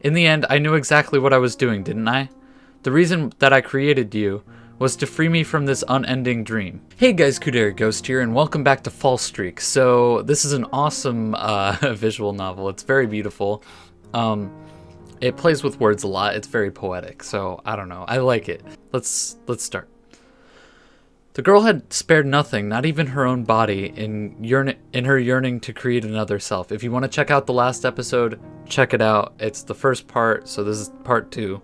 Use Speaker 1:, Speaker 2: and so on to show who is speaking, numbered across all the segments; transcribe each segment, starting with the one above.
Speaker 1: In the end, I knew exactly what I was doing, didn't I? The reason that I created you was to free me from this unending dream. Hey guys, Kudera Ghost here, and welcome back to Fallstreak. So this is an awesome visual novel. It's very beautiful. It plays with words a lot. It's very poetic. So I don't know. I like it. Let's start. The girl had spared nothing, not even her own body, in her yearning to create another self. If you want to check out the last episode, check it out. It's the first part, so this is part 2.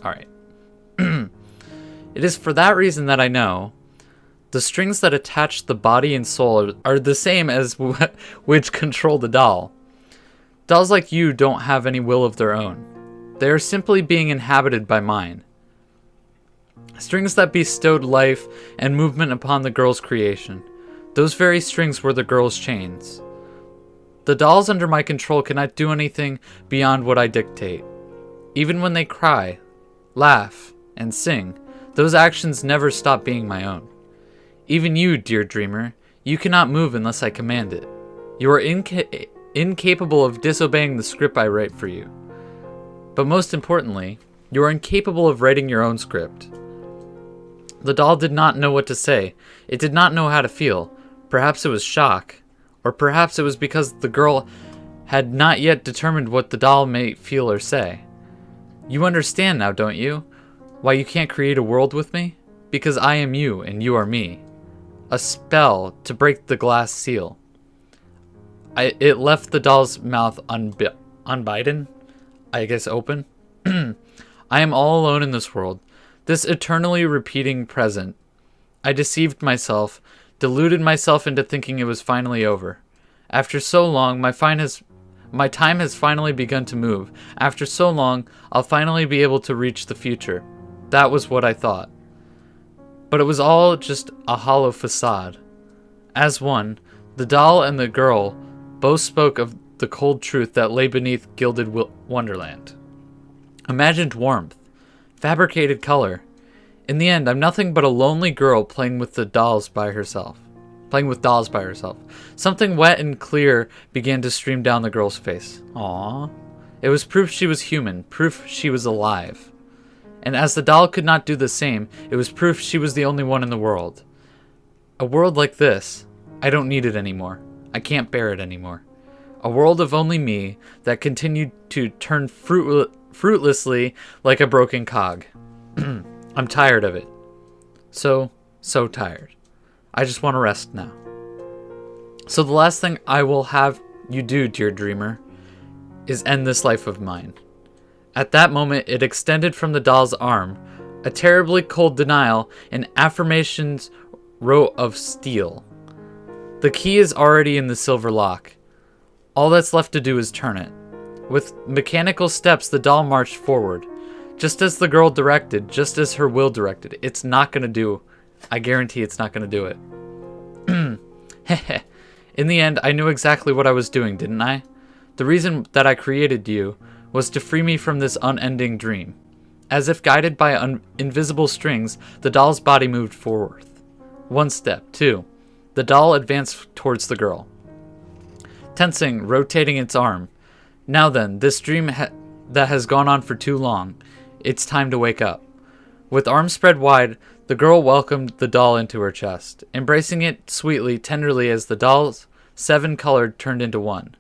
Speaker 1: Alright. It is for that reason that I know the strings that attach the body and soul are the same as which control the doll. Dolls like you don't have any will of their own. They are simply being inhabited by mine. Strings that bestowed life and movement upon the girl's creation. Those very strings were the girl's chains. The dolls under my control cannot do anything beyond what I dictate. Even when they cry, laugh, and sing, those actions never stop being my own. Even you, dear dreamer, you cannot move unless I command it. You are incapable of disobeying the script I write for you. But most importantly, you are incapable of writing your own script. The doll did not know what to say. It did not know how to feel. Perhaps it was shock. Or perhaps it was because the girl had not yet determined what the doll may feel or say. You understand now, don't you? Why you can't create a world with me? Because I am you and you are me. A spell to break the glass seal. It left the doll's mouth unbidden? I guess open? I am all alone in this world. This eternally repeating present. I deceived myself, deluded myself into thinking it was finally over. After so long, my time has finally begun to move. After so long, I'll finally be able to reach the future. That was what I thought. But it was all just a hollow facade. As one, the doll and the girl both spoke of the cold truth that lay beneath gilded wonderland. Imagined warmth. Fabricated color. In the end, I'm nothing but a lonely girl playing with dolls by herself. Something wet and clear began to stream down the girl's face. Aww. It was proof she was human, proof she was alive. And as the doll could not do the same, it was proof she was the only one in the world. A world like this, I don't need it anymore. I can't bear it anymore. A world of only me that continued to turn fruitlessly like a broken cog. I'm tired of it. So tired. I just want to rest now. So the last thing I will have you do, dear dreamer, is end this life of mine. At that moment, it extended from the doll's arm, a terribly cold denial, and affirmations wrote of steel. The key is already in the silver lock. All that's left to do is turn it. With mechanical steps, the doll marched forward. Just as the girl directed, just as her will directed. It's not going to do. I guarantee it's not going to do it. In the end, I knew exactly what I was doing, didn't I? The reason that I created you was to free me from this unending dream. As if guided by invisible strings, the doll's body moved forward. 1 step, 2. The doll advanced towards the girl. Tensing, rotating its arm. Now then, this dream that has gone on for too long. It's time to wake up. With arms spread wide, the girl welcomed the doll into her chest, embracing it sweetly, tenderly as the doll's 7 colors turned into one.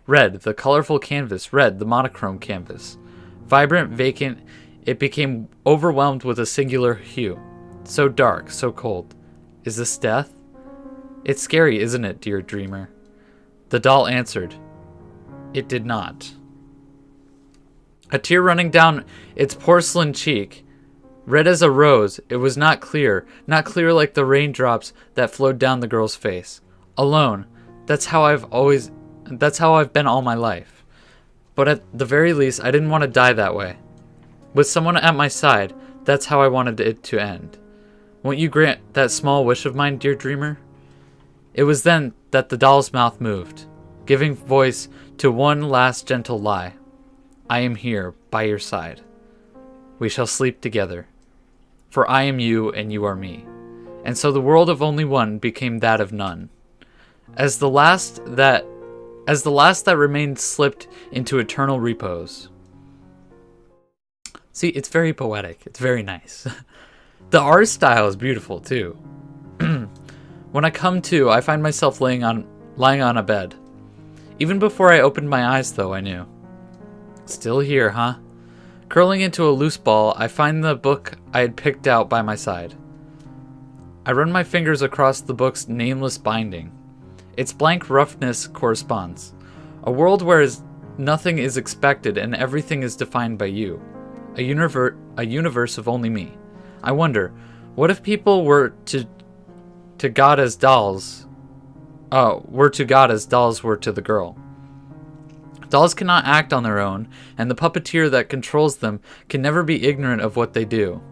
Speaker 1: Red, the colorful canvas. Red, the monochrome canvas. Vibrant, vacant, it became overwhelmed with a singular hue. So dark, so cold. Is this death? It's scary, isn't it, dear dreamer? The doll answered. It did not. A tear running down its porcelain cheek. Red as a rose, it was not clear like the raindrops that flowed down the girl's face. Alone, that's how I've been all my life. But at the very least, I didn't want to die that way. With someone at my side, that's how I wanted it to end. Won't you grant that small wish of mine, dear dreamer? It was then that the doll's mouth moved, giving voice to one last gentle lie. I am here, by your side. We shall sleep together. For I am you, and you are me. And so the world of only one became that of none. As the last that as the last that remained slipped into eternal repose. See, it's very poetic. It's very nice. The art style is beautiful too. When I come to, I find myself lying on a bed. Even before I opened my eyes, though, I knew. Still here, huh? Curling into a loose ball, I find the book I had picked out by my side. I run my fingers across the book's nameless binding. Its blank roughness corresponds. A world where nothing is expected and everything is defined by you. A universe of only me. I wonder, what if people were to God as dolls? Were to God as dolls were to the girl. Dolls cannot act on their own, and the puppeteer that controls them can never be ignorant of what they do.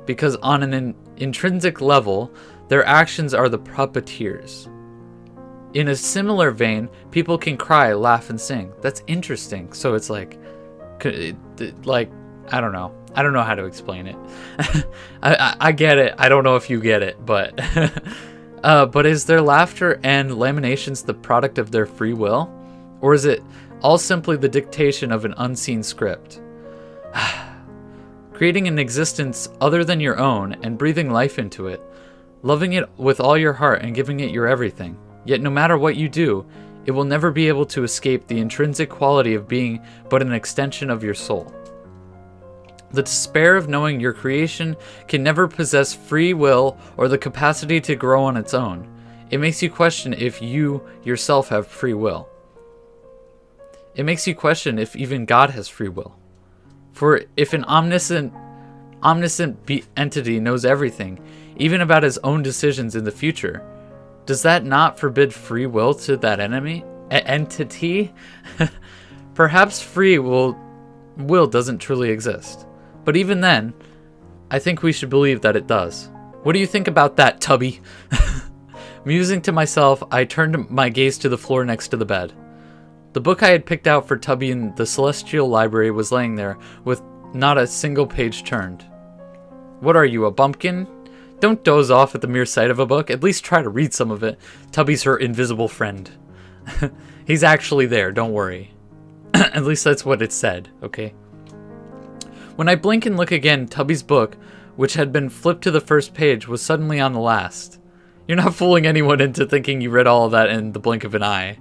Speaker 1: Because on an intrinsic level, their actions are the puppeteers. In a similar vein, people can cry, laugh, and sing. That's interesting. So it's like, I don't know. I don't know how to explain it. I get it. I don't know if you get it, but but is their laughter and laminations the product of their free will? Or is it all simply the dictation of an unseen script? Creating an existence other than your own and breathing life into it, loving it with all your heart and giving it your everything. Yet no matter what you do, it will never be able to escape the intrinsic quality of being but an extension of your soul. The despair of knowing your creation can never possess free will or the capacity to grow on its own. It makes you question if you yourself have free will. It makes you question if even God has free will. For if an omniscient entity knows everything, even about his own decisions in the future, does that not forbid free will to that entity? Perhaps free will doesn't truly exist. But even then, I think we should believe that it does. What do you think about that, Tubby? Musing to myself, I turned my gaze to the floor next to the bed. The book I had picked out for Tubby in the Celestial Library was laying there, with not a single page turned. What are you, a bumpkin? Don't doze off at the mere sight of a book. At least try to read some of it. Tubby's her invisible friend. He's actually there, don't worry. At least that's what it said, okay? When I blink and look again, Tubby's book, which had been flipped to the first page, was suddenly on the last. You're not fooling anyone into thinking you read all of that in the blink of an eye.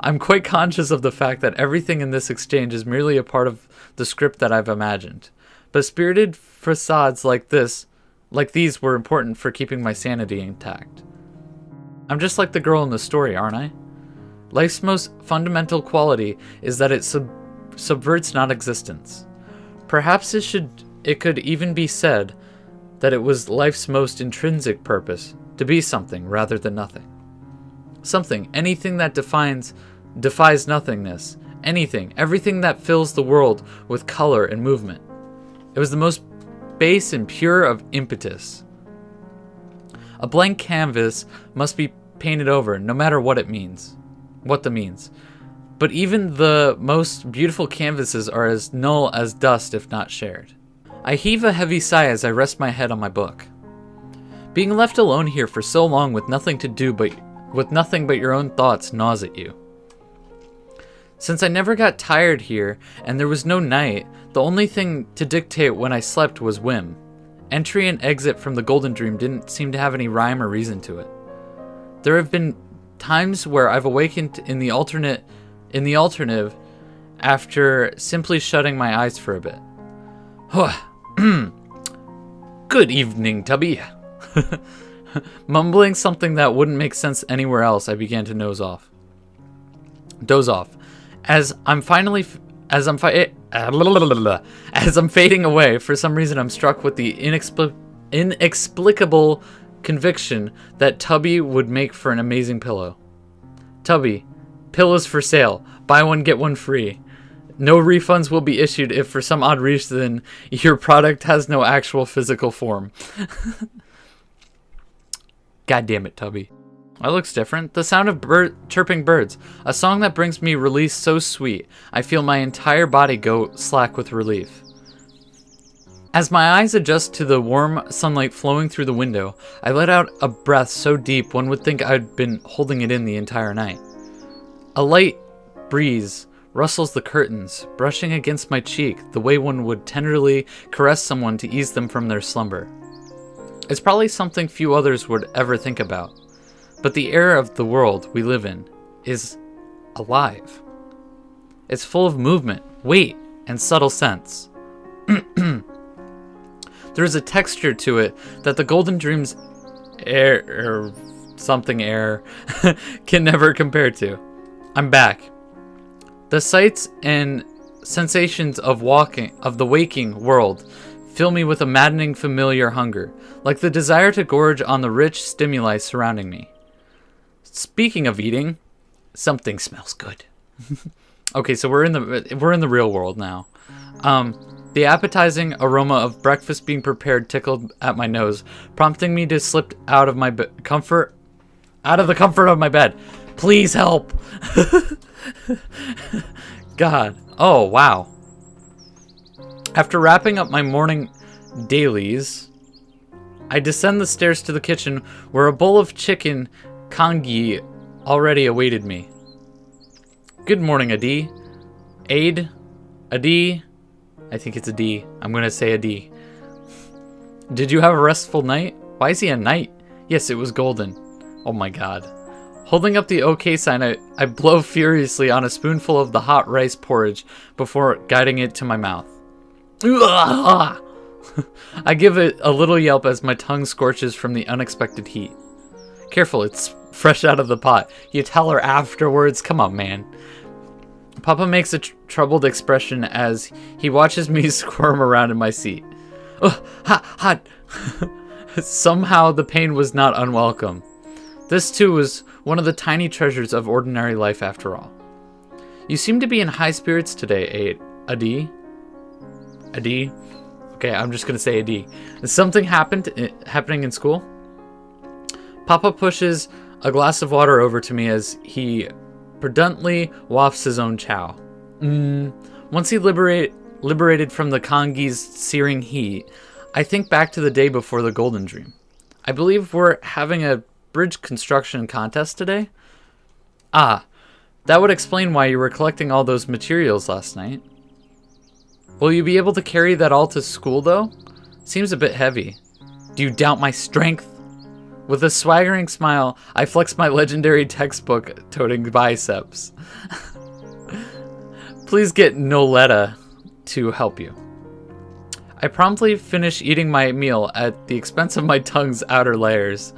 Speaker 1: I'm quite conscious of the fact that everything in this exchange is merely a part of the script that I've imagined. But spirited facades like these were important for keeping my sanity intact. I'm just like the girl in the story, aren't I? Life's most fundamental quality is that it subverts non-existence. Perhaps it could even be said that it was life's most intrinsic purpose, to be something rather than nothing. Something, anything that defies nothingness, anything, everything that fills the world with color and movement. It was the most base and pure of impetus. A blank canvas must be painted over, no matter what the means. But even the most beautiful canvases are as null as dust if not shared. I heave a heavy sigh as I rest my head on my book. Being left alone here for so long with nothing to do with nothing but your own thoughts gnaws at you. Since I never got tired here and there was no night, the only thing to dictate when I slept was whim. Entry and exit from the Golden Dream didn't seem to have any rhyme or reason to it. There have been times where I've awakened in the alternative after simply shutting my eyes for a bit. Good evening, Tubby. Mumbling something that wouldn't make sense anywhere else, I began to doze off. As I'm fading away, for some reason I'm struck with the inexplicable conviction that Tubby would make for an amazing pillow. Tubby, pillows for sale. Buy one, get one free. No refunds will be issued if for some odd reason your product has no actual physical form. God damn it, Tubby. That looks different. The sound of chirping birds. A song that brings me release so sweet. I feel my entire body go slack with relief. As my eyes adjust to the warm sunlight flowing through the window, I let out a breath so deep one would think I'd been holding it in the entire night. A light breeze rustles the curtains, brushing against my cheek the way one would tenderly caress someone to ease them from their slumber. It's probably something few others would ever think about, but the air of the world we live in is alive. It's full of movement, weight, and subtle scents. There is a texture to it that the Golden Dream's air can never compare to. I'm back. The sights and sensations of the waking world fill me with a maddening familiar hunger, like the desire to gorge on the rich stimuli surrounding me. Speaking of eating, something smells good. Okay, so we're in the real world now. The appetizing aroma of breakfast being prepared tickled at my nose, prompting me to slip out of the comfort of my bed. Please help. God. Oh, wow. After wrapping up my morning dailies, I descend the stairs to the kitchen where a bowl of chicken congee already awaited me. Good morning, Adi. Adi. I think it's a D. I'm going to say a D. Did you have a restful night? Why is he a knight? Yes, it was golden. Oh my god. Holding up the OK sign, I blow furiously on a spoonful of the hot rice porridge before guiding it to my mouth. I give it a little yelp as my tongue scorches from the unexpected heat. Careful, it's fresh out of the pot. You tell her afterwards. Come on, man. Papa makes a troubled expression as he watches me squirm around in my seat. Ugh, hot. Somehow the pain was not unwelcome. This too was one of the tiny treasures of ordinary life after all. You seem to be in high spirits today, Adi. Adi? Okay, I'm just going to say Adi. Is something happening in school? Papa pushes a glass of water over to me as he prudently wafts his own chow. Once he liberated from the congee's searing heat, I think back to the day before the Golden Dream. I believe we're having a bridge construction contest today? Ah, that would explain why you were collecting all those materials last night. Will you be able to carry that all to school, though? Seems a bit heavy. Do you doubt my strength? With a swaggering smile, I flex my legendary textbook-toting biceps. Please get Noletta to help you. I promptly finish eating my meal at the expense of my tongue's outer layers.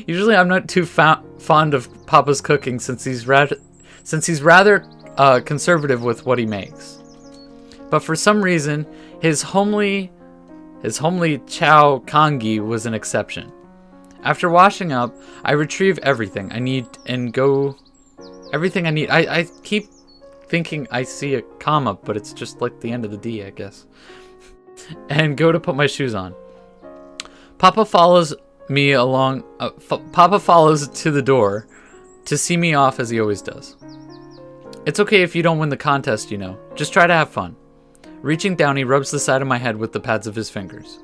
Speaker 1: Usually I'm not too fond of Papa's cooking since he's rather conservative with what he makes. But for some reason, his homely chow congee was an exception. After washing up, I retrieve everything I need and go... Everything I need. I keep thinking I see a comma, but it's just like the end of the D, I guess. And go to put my shoes on. Papa follows me along... Papa follows to the door to see me off as he always does. It's okay if you don't win the contest, you know. Just try to have fun. Reaching down, he rubs the side of my head with the pads of his fingers.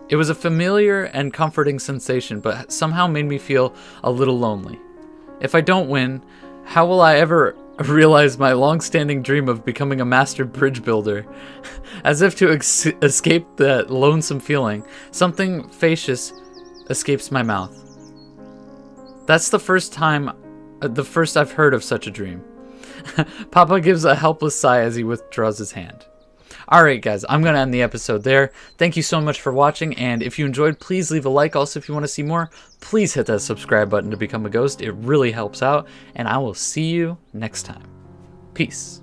Speaker 1: It was a familiar and comforting sensation, but somehow made me feel a little lonely. If I don't win, how will I ever realize my long-standing dream of becoming a master bridge builder? As if to escape that lonesome feeling, something facious escapes my mouth. That's the first I've heard of such a dream. Papa gives a helpless sigh as he withdraws his hand. Alright guys, I'm going to end the episode there. Thank you so much for watching, and if you enjoyed, please leave a like. Also, if you want to see more, please hit that subscribe button to become a ghost. It really helps out, and I will see you next time. Peace.